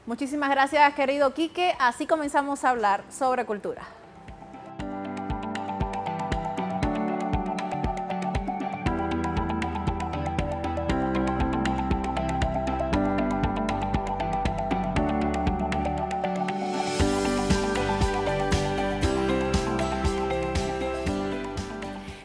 Muchísimas gracias, querido Quique. Así comenzamos a hablar sobre cultura.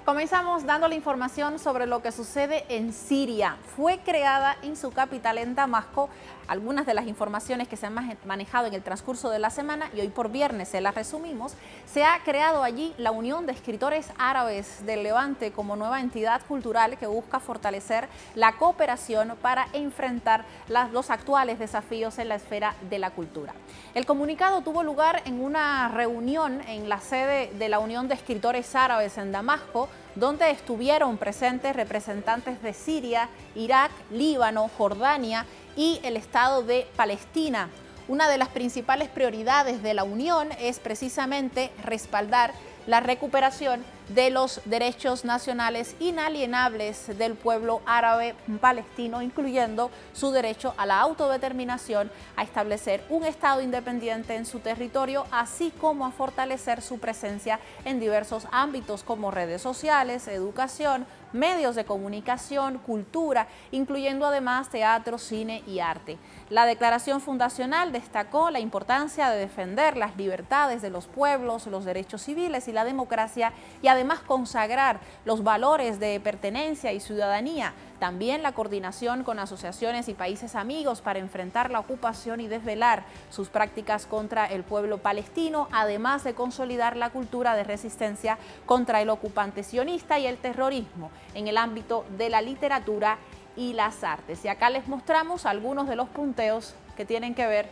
Comenzamos dando la información sobre lo que sucede en Siria. Fue creada en su capital, en Damasco, algunas de las informaciones que se han manejado en el transcurso de la semana y hoy por viernes se las resumimos. Se ha creado allí la Unión de Escritores Árabes del Levante como nueva entidad cultural que busca fortalecer la cooperación para enfrentar los actuales desafíos en la esfera de la cultura. El comunicado tuvo lugar en una reunión en la sede de la Unión de Escritores Árabes en Damasco, donde estuvieron presentes representantes de Siria, Irak, Líbano, Jordania y el Estado de Palestina. Una de las principales prioridades de la Unión es precisamente respaldar la recuperación de los derechos nacionales inalienables del pueblo árabe palestino, incluyendo su derecho a la autodeterminación, a establecer un Estado independiente en su territorio, así como a fortalecer su presencia en diversos ámbitos como redes sociales, educación, medios de comunicación, cultura, incluyendo además teatro, cine y arte. La declaración fundacional destacó la importancia de defender las libertades de los pueblos, los derechos civiles y la democracia, y además consagrar los valores de pertenencia y ciudadanía. También la coordinación con asociaciones y países amigos para enfrentar la ocupación y desvelar sus prácticas contra el pueblo palestino, además de consolidar la cultura de resistencia contra el ocupante sionista y el terrorismo en el ámbito de la literatura y las artes. Y acá les mostramos algunos de los punteos que tienen que ver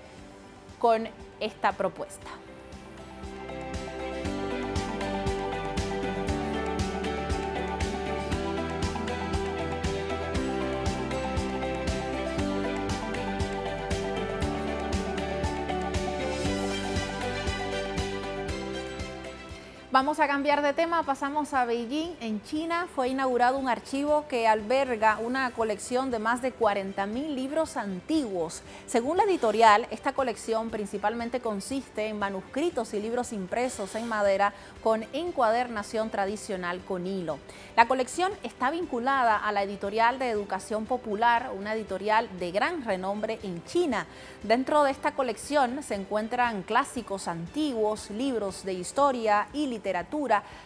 con esta propuesta. Vamos a cambiar de tema, pasamos a Beijing. En China fue inaugurado un archivo que alberga una colección de más de 40.000 libros antiguos. Según la editorial, esta colección principalmente consiste en manuscritos y libros impresos en madera con encuadernación tradicional con hilo. La colección está vinculada a la editorial de Educación Popular, una editorial de gran renombre en China. Dentro de esta colección se encuentran clásicos antiguos, libros de historia y literatura,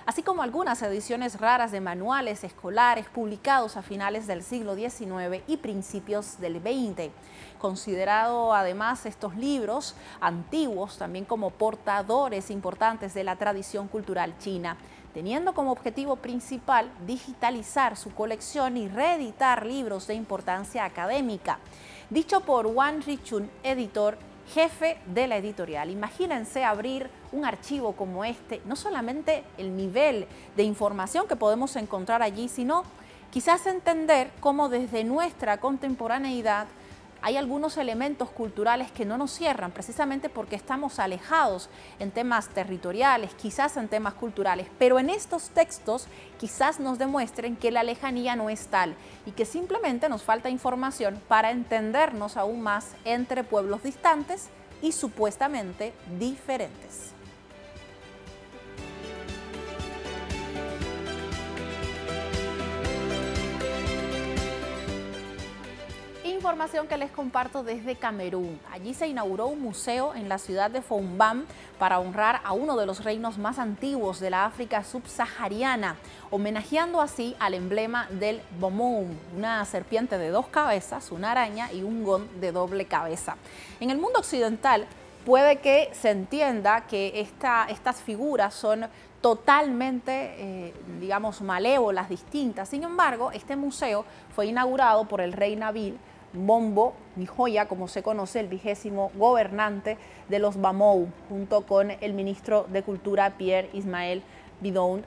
así como algunas ediciones raras de manuales escolares publicados a finales del siglo XIX y principios del XX. Considerado además estos libros antiguos también como portadores importantes de la tradición cultural china, teniendo como objetivo principal digitalizar su colección y reeditar libros de importancia académica. Dicho por Wang Richun, editor jefe de la editorial. Imagínense abrir un archivo como este, no solamente el nivel de información que podemos encontrar allí, sino quizás entender cómo desde nuestra contemporaneidad hay algunos elementos culturales que no nos cierran, precisamente porque estamos alejados en temas territoriales, quizás en temas culturales, pero en estos textos quizás nos demuestren que la lejanía no es tal y que simplemente nos falta información para entendernos aún más entre pueblos distantes y supuestamente diferentes. Información que les comparto desde Camerún. Allí se inauguró un museo en la ciudad de Foumban para honrar a uno de los reinos más antiguos de la África subsahariana, homenajeando así al emblema del Bomoum, una serpiente de 2 cabezas, una araña y un gon de doble cabeza. En el mundo occidental puede que se entienda que estas figuras son totalmente, digamos, malévolas, distintas. Sin embargo, este museo fue inaugurado por el rey Nabil Mombo Mijoya, como se conoce, el 20º gobernante de los Bamou, junto con el ministro de Cultura Pierre Ismael Bidon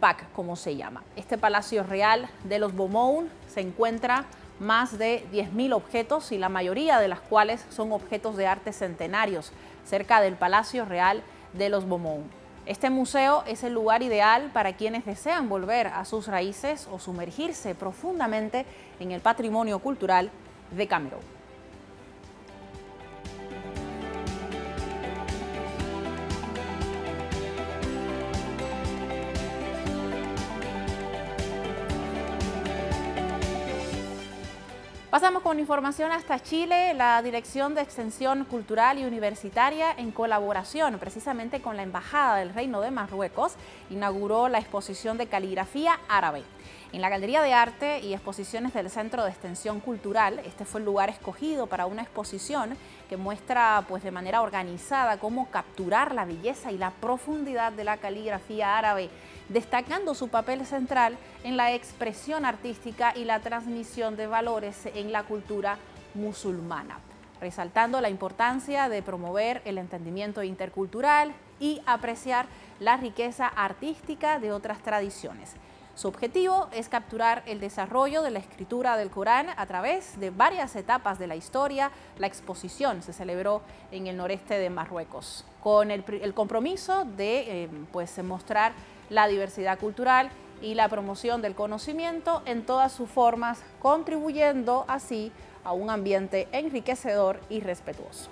Pac, como se llama. Este palacio real de los Bamou se encuentra más de 10.000 objetos y la mayoría de las cuales son objetos de arte centenarios, cerca del Palacio Real de los Bamou. Este museo es el lugar ideal para quienes desean volver a sus raíces o sumergirse profundamente en el patrimonio cultural de Camerún. Pasamos con información hasta Chile. La Dirección de Extensión Cultural y Universitaria, en colaboración precisamente con la Embajada del Reino de Marruecos, inauguró la exposición de caligrafía árabe. En la Galería de Arte y Exposiciones del Centro de Extensión Cultural, este fue el lugar escogido para una exposición que muestra de manera organizada cómo capturar la belleza y la profundidad de la caligrafía árabe, destacando su papel central en la expresión artística y la transmisión de valores en la cultura musulmana, resaltando la importancia de promover el entendimiento intercultural y apreciar la riqueza artística de otras tradiciones. Su objetivo es capturar el desarrollo de la escritura del Corán a través de varias etapas de la historia. La exposición se celebró en el noreste de Marruecos, con el compromiso de mostrar la diversidad cultural y la promoción del conocimiento en todas sus formas, contribuyendo así a un ambiente enriquecedor y respetuoso.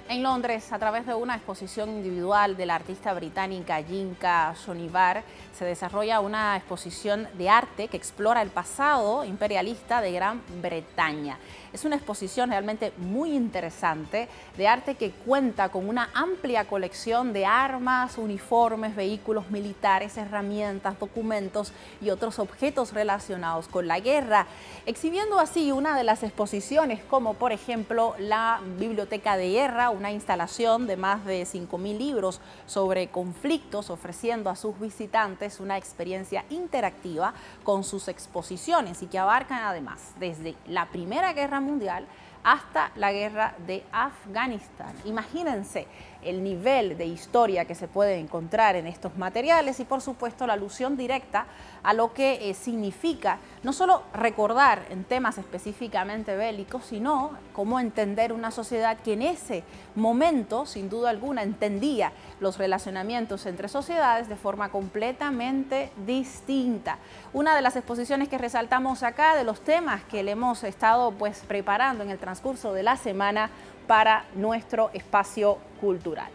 En Londres, a través de una exposición individual de la artista británica Yinka Shonivar, se desarrolla una exposición de arte que explora el pasado imperialista de Gran Bretaña. Es una exposición realmente muy interesante de arte que cuenta con una amplia colección de armas, uniformes, vehículos militares, herramientas, documentos y otros objetos relacionados con la guerra, exhibiendo así una de las exposiciones como por ejemplo la Biblioteca de Guerra, una instalación de más de 5.000 libros sobre conflictos, ofreciendo a sus visitantes una experiencia interactiva con sus exposiciones y que abarcan además desde la Primera Guerra Mundial hasta la guerra de Afganistán. Imagínense el nivel de historia que se puede encontrar en estos materiales y por supuesto la alusión directa a lo que significa no solo recordar en temas específicamente bélicos, sino cómo entender una sociedad que en ese momento, sin duda alguna, entendía los relacionamientos entre sociedades de forma completamente distinta. Una de las exposiciones que resaltamos acá, de los temas que le hemos estado preparando en el transcurso de la semana para nuestro espacio cultural.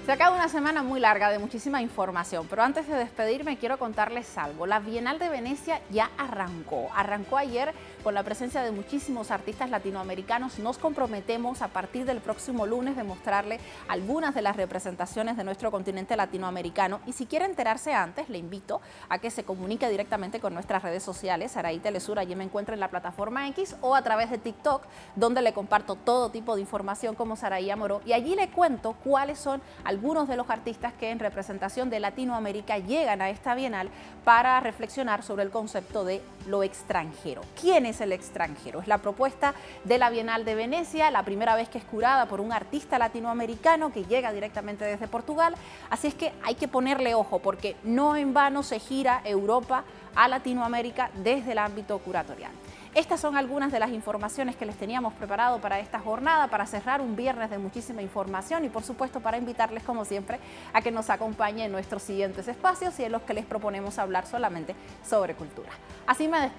Se acaba una semana muy larga de muchísima información, pero antes de despedirme quiero contarles algo. La Bienal de Venecia ya arrancó ayer con la presencia de muchísimos artistas latinoamericanos. Nos comprometemos a partir del próximo lunes de mostrarle algunas de las representaciones de nuestro continente latinoamericano, y si quiere enterarse antes, le invito a que se comunique directamente con nuestras redes sociales. Saraí Telesur, allí me encuentra en la plataforma X, o a través de TikTok, donde le comparto todo tipo de información como Saraí Amoró, y allí le cuento cuáles son algunos de los artistas que en representación de Latinoamérica llegan a esta Bienal para reflexionar sobre el concepto de lo extranjero. ¿Quién es el extranjero? Es la propuesta de la Bienal de Venecia, la primera vez que es curada por un artista latinoamericano que llega directamente desde Portugal, así es que hay que ponerle ojo porque no en vano se gira Europa a Latinoamérica desde el ámbito curatorial. Estas son algunas de las informaciones que les teníamos preparado para esta jornada, para cerrar un viernes de muchísima información y por supuesto para invitarles como siempre a que nos acompañen en nuestros siguientes espacios y en los que les proponemos hablar solamente sobre cultura. Así me despido.